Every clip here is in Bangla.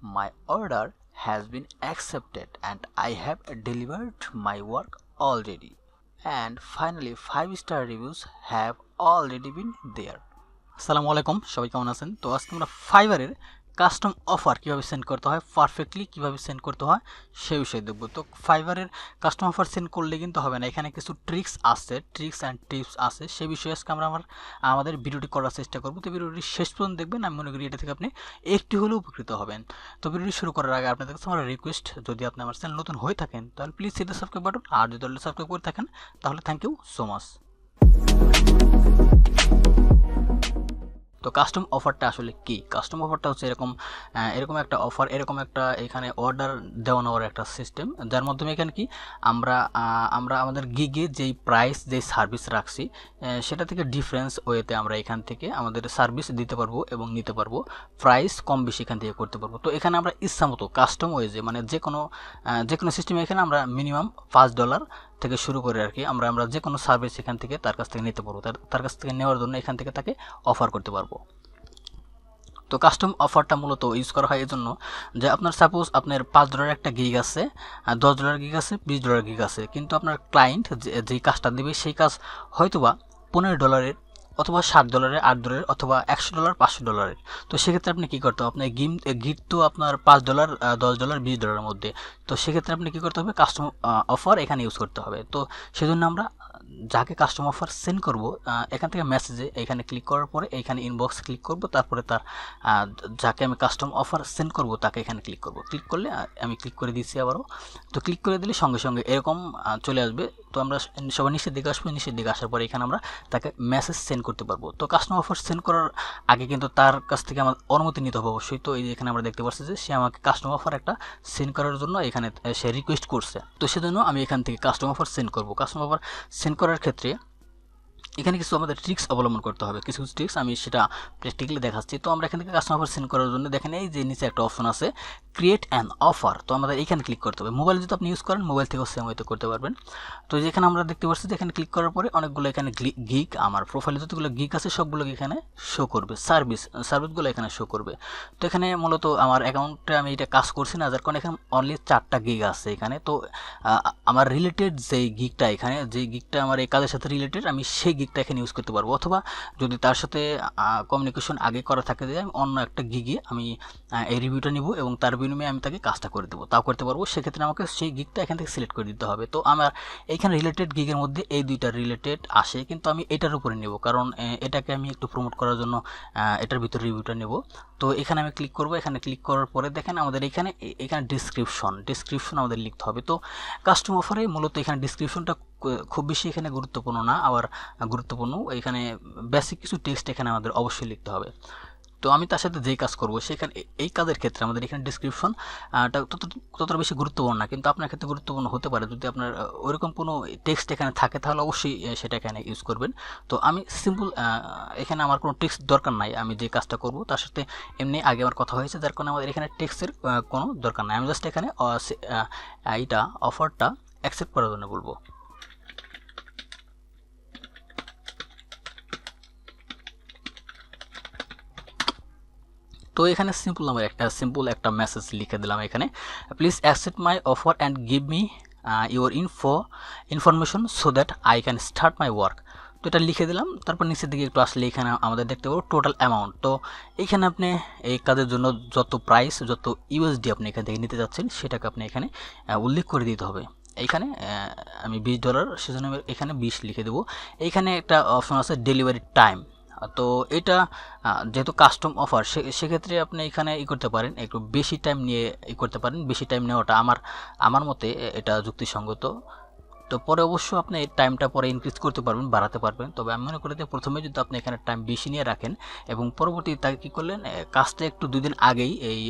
My order has been accepted and I have delivered my work already. And finally, 5-star reviews have already been there. আসসালামু আলাইকুম, সবাই কেমন আছেন? তো আজকে আমরা ফাইবারের কাস্টম অফার কীভাবে সেন্ড করতে হয়, পারফেক্টলি কীভাবে সেন্ড করতে হয় সেই বিষয়ে দেখব। তো ফাইবারের কাস্টম অফার সেন্ড করলে কিন্তু হবে না, এখানে কিছু ট্রিক্স অ্যান্ড টিপস আছে, সেই বিষয়ে আজকে আমরা আমাদের ভিডিওটি করার চেষ্টা করব। তো ভিডিওটি শেষ পর্যন্ত দেখবেন, আমি মনে করি এটা থেকে আপনি একটু হলেও উপকৃত হবেন। তো ভিডিওটি শুরু করার আগে আপনাদের কাছে আমার রিকোয়েস্ট, যদি আপনি আমার চ্যানেল নতুন হয়ে থাকেন তাহলে please hit the subscribe button, আর যদি অলরেডি সাবস্ক্রাইব করে থাকেন তাহলে থ্যাংক ইউ সো মাচ। তো কাস্টম অফারটা আসলে কি? কাস্টম অফারটা হচ্ছে এরকম একটা অফার, এরকম একটা এখানে অর্ডার দেওয়া নেওয়ার একটা সিস্টেম, যার মাধ্যমে এখানে কি আমরা আমাদের গিগে যেই প্রাইস, যেই সার্ভিস রাখছি সেটা থেকে ডিফারেন্স ওয়েতে আমরা এখান থেকে আমাদের সার্ভিস দিতে পারবো এবং নিতে পারবো, প্রাইস কম বেশি এখান থেকে করতে পারবো। তো এখানে আমরা ইচ্ছা মতো কাস্টম ওয়েজে, মানে যে কোনো সিস্টেমে এখানে আমরা মিনিমাম $5 থেকে শুরু করে আর কি আমরা যে কোনো সার্ভিস এখান থেকে তার কাছ থেকে নিতে পারবো, তার কাছ থেকে নেওয়ার জন্য এখান থেকে তাকে অফার করতে পারবো। তো কাস্টম অফারটা মূলত ইউজ করা হয় এই জন্য যে আপনার সাপোজ আপনার $5 একটা গিগ আছে, $10 গিগ আছে, $20 গিগ আছে, কিন্তু আপনার ক্লায়েন্ট যেই কাজটা দেবে সেই কাজ হয়তোবা $15 অথবা $7, $8 অথবা $100, $500। তো সেক্ষেত্রে আপনি কী করতে হবে, আপনার গিগ তো আপনার $5, $10, $20 মধ্যে। তো সেক্ষেত্রে আপনি কী করতে হবে, কাস্টম অফার এখানে ইউজ করতে হবে। তো সেজন্য আমরা যাকে কাস্টম অফার সেন্ড করব এখান থেকে মেসেজে এখানে ক্লিক করার পরে এইখানে ইনবক্স ক্লিক করব, তারপরে তার যাকে আমি কাস্টম অফার সেন্ড করব তাকে এখানে ক্লিক করব। ক্লিক করলে আমি ক্লিক করে দিচ্ছি আবারও। তো ক্লিক করে দিলে সঙ্গে সঙ্গে এরকম চলে আসবে। তো আমরা সবাই নিচের দিকে আসবো, নিচের দিকে আসার পরে এখানে আমরা তাকে মেসেজ সেন্ড করতে পারবো। তো কাস্টম অফার সেন্ড করার আগে কিন্তু তার কাছ থেকে আমার অনুমতি নিতে হবে অবশ্যই। তো এই যে এখানে আমরা দেখতে পাচ্ছি যে সে আমাকে কাস্টম অফার একটা সেন্ড করার জন্য এখানে সে রিকোয়েস্ট করছে। তো সেজন্য আমি এখান থেকে কাস্টম অফার সেন্ড করব। কাস্টম অফার সেন্ড করার ক্ষেত্রে এখানে কিছু আমাদের ট্রিক্স অবলম্বন করতে হবে, কিছু ট্রিক্স আমি সেটা প্র্যাকটিক্যালি দেখাচ্ছি। তো আমরা এখান থেকে কাস্টম অফার সেন্ড করার জন্য দেখেন এই যে নিচে একটা অপশন আছে ক্রিয়েট অ্যান অফার। তো আমাদের এখানে ক্লিক করতে হবে। মোবাইল যদি আপনি ইউজ করেন মোবাইল থেকেও সেম ওয়েতে করতে পারবেন। তো যেখানে আমরা দেখতে পাচ্ছি যে এখানে ক্লিক করার পরে অনেকগুলো এখানে গিগ, আমার প্রোফাইলে যতগুলো গিগ আছে সবগুলো এখানে শো করবে, সার্ভিসগুলো এখানে শো করবে। তো এখানে মূলত আমার অ্যাকাউন্টে আমি এটা কাজ করছি না, যার কারণে এখানে অনলি 4টা গিগ আছে এখানে। তো আমার রিলেটেড যেই গিগটা, এখানে যেই গিগটা আমার এই কাজের সাথে রিলেটেড, আমি সেই গিগটা এখানে ইউজ করতে পারবো। অথবা যদি তার সাথে কমিউনিকেশন আগে করা থাকে যে আমি অন্য একটা গিগে আমি এই রিভিউটা নিব এবং তার বিনিময়ে আমি তাকে কাজটা করে দেবো, তাও করতে পারবো। সেক্ষেত্রে আমাকে সেই গিগটা এখান থেকে সিলেক্ট করে দিতে হবে। তো আমার এইখানে রিলেটেড গিগের মধ্যে এই দুইটা রিলেটেড আসে, কিন্তু আমি এটার উপরে নেব, কারণ এটাকে আমি একটু প্রমোট করার জন্য এটার ভিতরে রিভিউটা নেব। তো এখানে আমি ক্লিক করব। এখানে ক্লিক করার পরে দেখেন আমাদের এখানে ডিসক্রিপশন আমাদের লিখতে হবে। তো কাস্টম অফারে মূলত এখানে ডিসক্রিপশনটা খুব বেশি এখানে গুরুত্বপূর্ণ না, আবার গুরুত্বপূর্ণ এখানে বেসিক কিছু টেক্সট এখানে আমাদের অবশ্যই লিখতে হবে। তো আমি তার সাথে যেই কাজ করবো সেখানে এই কাজের ক্ষেত্রে আমাদের এখানে ডিসক্রিপশন ততটা বেশি গুরুত্বপূর্ণ না, কিন্তু আপনার ক্ষেত্রে গুরুত্বপূর্ণ হতে পারে। যদি আপনার ওইরকম কোনো টেক্সট এখানে থাকে তাহলে অবশ্যই সেটা এখানে ইউজ করবেন। তো আমি সিম্পল এখানে আমার কোনো টেক্সট দরকার নাই, আমি যে কাজটা করব তার সাথে এমনি আগে আমার কথা হয়েছে, যার কারণে আমাদের এখানে টেক্সটের কোনো দরকার নাই। আমি জাস্ট এখানে এইটা অফারটা অ্যাকসেপ্ট করার জন্য বলবো। তো এখানে সিম্পল একটা মেসেজ লিখে দিলাম এখানে, please accept my offer and give me your information so that I can start my work. তো এটা লিখে দিলাম। তারপর নিচের দিকে একটু আসলে এখানে আমাদের দেখতে পাবো টোটাল অ্যামাউন্ট। তো এইখানে আপনি এই কাজের জন্য যত প্রাইস, যত ইউএসডি আপনি এখান থেকে নিতে যাচ্ছেন সেটাকে আপনি এখানে উল্লেখ করে দিতে হবে। এইখানে আমি $20, সেজন্য এখানে 20 লিখে দেবো। এইখানে একটা অপশন আছে ডেলিভারি টাইম। তো এটা যেহেতু কাস্টম অফার, সেক্ষেত্রে আপনি এখানে করতে পারেন, একটু বেশি টাইম নিয়ে করতে পারেন। বেশি টাইম নেওয়াটা আমার মতে এটা যুক্তিসঙ্গত। তো পরে অবশ্য আপনি এই টাইমটা পরে ইনক্রিজ করতে পারবেন, বাড়াতে পারবেন। তবে আমি মনে করি যে প্রথমে যদি আপনি এখানে টাইম বেশি নিয়ে রাখেন এবং পরবর্তীতে তাকে কী করলেন, কাজটা একটু 2 দিন আগেই, এই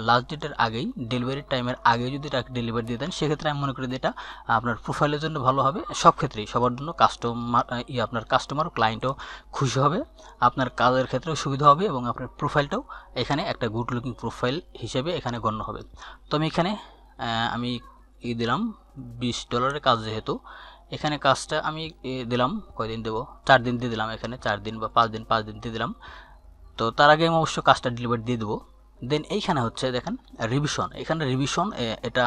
লাস্ট ডেটের আগেই, ডেলিভারি টাইমের আগে যদি তাকে ডেলিভারি দিয়ে দেন, সেক্ষেত্রে আমি মনে করি যে এটা আপনার প্রোফাইলের জন্য ভালো হবে। সব ক্ষেত্রেই সবার জন্য আপনার কাস্টমার ক্লায়েন্টও খুশি হবে, আপনার কাজের ক্ষেত্রেও সুবিধা হবে এবং আপনার প্রোফাইলটাও এখানে একটা গুড লুকিং প্রোফাইল হিসেবে এখানে গণ্য হবে। তো আমি এখানে আমি দিলাম $20 কাজ, যেহেতু এখানে কাজটা আমি দিলাম কয়দিন দেবো, 4 দিন দিয়ে দিলাম। এখানে 4 দিন বা 5 দিন দিয়ে দিলাম। তো তার আগে আমি অবশ্য কাজটা ডেলিভারি দিয়ে দেবো। দেন এইখানে হচ্ছে দেখেন রিভিশন, এখানে রিভিশন এটা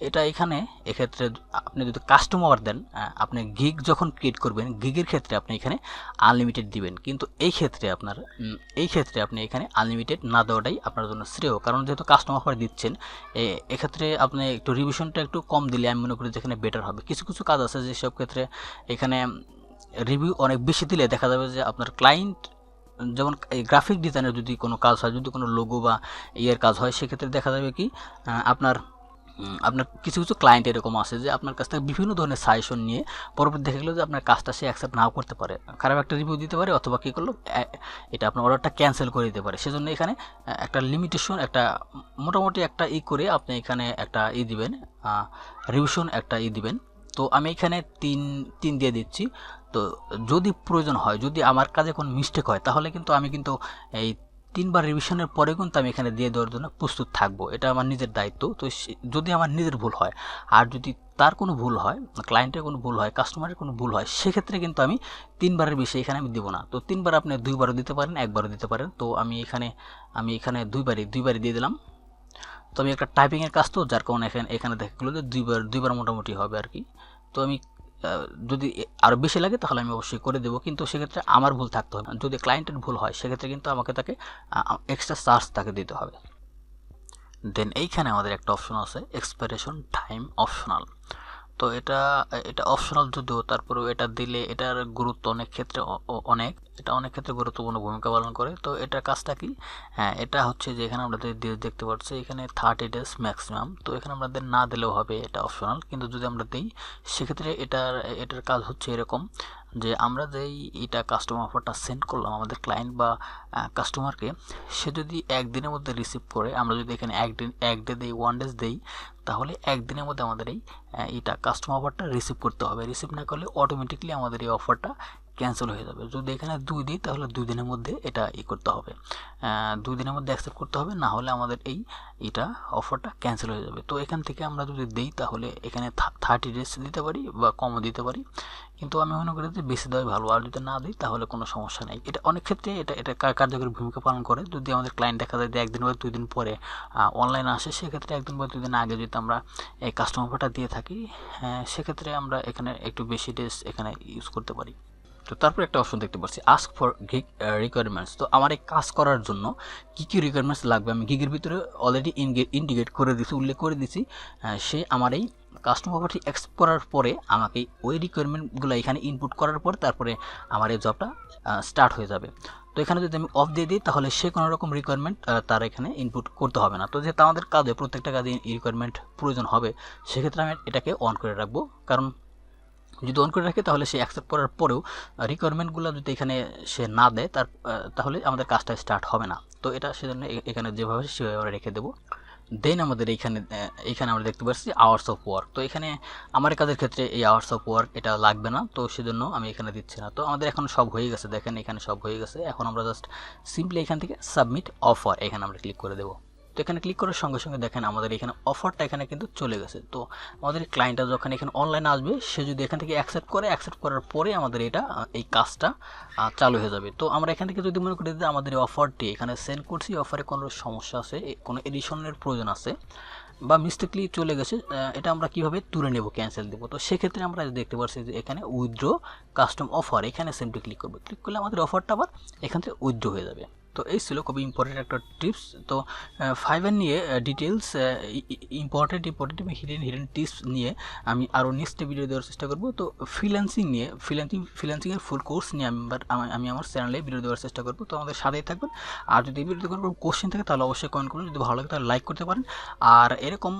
এটা এখানে এক্ষেত্রে আপনি যদি কাস্টম অফার দেন, আপনি গিগ যখন ক্রিয়েট করবেন গিগের ক্ষেত্রে আপনি এখানে আনলিমিটেড দিবেন, কিন্তু এই ক্ষেত্রে আপনার আপনি এখানে আনলিমিটেড না দেওয়াটাই আপনার জন্য শ্রেয়, কারণ যেহেতু কাস্টম অফার দিচ্ছেন এক্ষেত্রে আপনি একটু রিভিশনটা একটু কম দিলে আমি মনে করি যেখানে বেটার হবে। কিছু কিছু কাজ আছে যেসব ক্ষেত্রে এখানে রিভিউ অনেক বেশি দিলে দেখা যাবে যে আপনার ক্লায়েন্ট, যেমন এই গ্রাফিক ডিজাইনের যদি কোনো কাজ হয়, যদি কোনো লোগো বা ইয়ের কাজ হয়, সেক্ষেত্রে দেখা যাবে কি আপনার কিছু কিছু ক্লায়েন্ট এরকম আছে যে আপনার কাছ থেকে বিভিন্ন ধরনের সাজেশন নিয়ে পরবর্তী দেখা গেলো যে আপনার কাজটা সে অ্যাকসেপ্ট নাও করতে পারে, খারাপ একটা রিভিউ দিতে পারে, অথবা কী করলো এটা আপনার অর্ডারটা ক্যান্সেল করে দিতে পারে। সেজন্য এখানে একটা লিমিটেশন, একটা মোটামুটি একটা করে আপনি এখানে একটা দিবেন, রিভিশন একটা দিবেন। তো আমি এখানে তিন দিয়ে দিচ্ছি। তো যদি প্রয়োজন হয়, যদি আমার কাজে কোনো মিস্টেক হয়, তাহলে কিন্তু আমি কিন্তু এই 3বার রিভিশনের পরে কিন্তু আমি এখানে দিয়ে দেওয়ার জন্য প্রস্তুত থাকবো, এটা আমার নিজের দায়িত্ব। তো যদি আমার নিজের ভুল হয়, আর যদি তার কোনো ভুল হয়, ক্লায়েন্টের কোনো ভুল হয়, কাস্টমারের কোনো ভুল হয়, সেক্ষেত্রে কিন্তু আমি 3বারের বেশি এখানে আমি দেবো না। তো 3বার আপনি 2বারও দিতে পারেন, 1বারও দিতে পারেন। তো আমি এখানে 2বারই দিয়ে দিলাম। তো আমি একটা টাইপিংয়ের কাজ, তো যার কারণে এখানে দেখা গেলো যে দুইবার মোটামুটি হবে আর কি। তো আমি যদি আরও বেশি লাগে তাহলে আমি অবশ্যই করে দেবো, কিন্তু সেক্ষেত্রে আমার ভুল থাকতে হবে। যদি ক্লায়েন্টের ভুল হয় সেক্ষেত্রে কিন্তু আমাকে তাকে এক্সট্রা চার্জ তাকে দিতে হবে। দেন এইখানে আমাদের একটা অপশন আছে এক্সপাইরেশন টাইম অপশনাল। তো এটা অপশনাল যদিও, তারপরেও এটা দিলে এটার গুরুত্ব অনেক ক্ষেত্রে অনেক ক্ষেত্রে গুরুত্বপূর্ণ ভূমিকা পালন করে। তো এটা কাজটা কি? হ্যাঁ, এটা হচ্ছে যে এখানে আমরা দেখতে পাচ্ছি এখানে 30 ডেজ ম্যাক্সিমাম। তো এখানে আমাদের না দিলেও হবে, এটা অপশনাল, কিন্তু যদি আমরা দিই সেক্ষেত্রে এটার কাজ হচ্ছে এরকম যে আমরা যেই এটা কাস্টমার অফারটা সেন্ড করলাম আমাদের ক্লায়েন্ট বা কাস্টমারকে, সে যদি একদিনের মধ্যে রিসিভ করে, আমরা যদি এখানে এক ডে দিই, 1 ডেজ দিই, তাহলে একদিনের মধ্যে আমাদের এইটা কাস্টমার অফারটা রিসিভ করতে হবে। রিসিভ না করলে অটোমেটিকলি আমাদের এই অফারটা ক্যান্সেল হয়ে যাবে। যদি এখানে 2 দিই তাহলে 2 দিনের মধ্যে এটা করতে হবে, 2 দিনের মধ্যে অ্যাকসেপ্ট করতে হবে, না হলে আমাদের এটা অফারটা ক্যান্সেল হয়ে যাবে। তো এখান থেকে আমরা যদি দিই তাহলে এখানে 30 ডেজ দিতে পারি বা কমও দিতে পারি, কিন্তু আমি মনে করি যে বেশি দেওয়াই ভালো। আর যদি না দিই তাহলে কোনো সমস্যা নেই। এটা অনেক ক্ষেত্রে এটা কার্যকরী ভূমিকা পালন করে। যদি আমাদের ক্লায়েন্ট দেখা যায় যে 1 দিন বা 2 দিন পরে অনলাইনে আসে, সেক্ষেত্রে 1 দিন বা 2 দিন আগে যদি আমরা এই কাস্টমার অফারটা দিয়ে থাকি, সেক্ষেত্রে আমরা এখানে একটু বেশি ডেজ এখানে ইউজ করতে পারি। তো তারপর একটা অপশন দেখতে পাচ্ছি আস্ক ফর গিগ রিকোয়ারমেন্টস। তো আমার এই কাজ করার জন্য কী কী রিকোয়ারমেন্টস লাগবে আমি গিগের ভিতরে অলরেডি ইন্ডিকেট করে দিছি, উল্লেখ করে দিছি। সে আমার এই কাস্টমার অফারটি অ্যাকসেপ্ট করার পরে আমাকে ওই রিকোয়ারমেন্টগুলো এখানে ইনপুট করার পর তারপরে আমার এই জবটা স্টার্ট হয়ে যাবে। তো এখানে যদি আমি অফ দিয়ে দিই তাহলে সে কোনো রকম রিকোয়ারমেন্ট তার এখানে ইনপুট করতে হবে না। তো যেহেতু আমাদের কাজে প্রত্যেকটা কাজে রিকোয়ারমেন্ট প্রয়োজন হবে, সেক্ষেত্রে আমি এটাকে অন করে রাখবো। কারণ যদি অন করে রাখে তাহলে সে অ্যাকসেপ্ট করার পরেও রিকোয়ারমেন্টগুলো যদি এখানে সে না দেয় তাহলে আমাদের কাজটা স্টার্ট হবে না। তো এটা সেজন্য এখানে যেভাবে সেভাবে আমরা রেখে দেবো। দেন আমাদের এইখানে আমরা দেখতে পাচ্ছি আওয়ার্স অফ ওয়ার্ক। তো এখানে আমার কাজের ক্ষেত্রে এই আওয়ার্স অফ ওয়ার্ক এটা লাগবে না, তো সেজন্য আমি এখানে দিচ্ছি না। তো আমাদের এখন সব হয়ে গেছে, দেখেন এখানে সব হয়ে গেছে। এখন আমরা জাস্ট সিম্পলি এখান থেকে সাবমিট অফার এখানে আমরা ক্লিক করে দেবো। তো এখানে ক্লিক করার সঙ্গে সঙ্গে দেখেন আমাদের এখানে অফারটা এখানে কিন্তু চলে গেছে। তো আমাদের ক্লায়েন্টটা যখন এখানে অনলাইনে আসবে, সে যদি এখান থেকে অ্যাকসেপ্ট করার পরে আমাদের এই কাজটা চালু হয়ে যাবে। তো আমরা এখান থেকে যদি মনে করি যে আমাদের এই অফারটি এখানে সেন্ড করছি, অফারে কোনো সমস্যা আছে, কোনো এডিশনের প্রয়োজন আছে বা মিস্টেকলি চলে গেছে, এটা আমরা কিভাবে তুলে নেব, ক্যান্সেল দেবো। তো সেক্ষেত্রে আমরা দেখতে পাচ্ছি যে এখানে উইথড্র কাস্টম অফার, এখানে সিম্পলি ক্লিক করবো। ক্লিক করলে আমাদের অফারটা আবার এখান থেকে উইথড্র হয়ে যাবে। তো এই ছিল খুবই ইম্পর্টেন্ট একটা টিপস। তো ফাইবার নিয়ে ডিটেলস ইম্পর্টেন্ট এবং হিডেন টিপস নিয়ে আমি আরও নেক্সট ভিডিও দেওয়ার চেষ্টা করব। তো ফ্রিল্যান্সিংয়ের ফুল কোর্স নিয়ে আমি আমার চ্যানেলে ভিডিও দেওয়ার চেষ্টা করব। তো আমাদের সাথেই থাকবেন। আর যদি এই ভিডিওতে কোনো কোশ্চেন থাকে তাহলে অবশ্যই কমেন্ট করুন, যদি ভালো লাগে তাহলে লাইক করতে পারেন। আর এরকম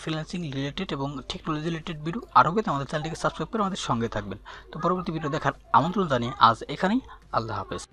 ফ্রিল্যান্সিং রিলেটেড এবং টেকনোলজি রিলেটেড ভিডিও আরও পেতে আমাদের চ্যানেলটিকে সাবস্ক্রাইব করে আমাদের সঙ্গে থাকবেন। তো পরবর্তী ভিডিও দেখার আমন্ত্রণ জানিয়ে আজ এখানেই, আল্লাহ হাফেজ।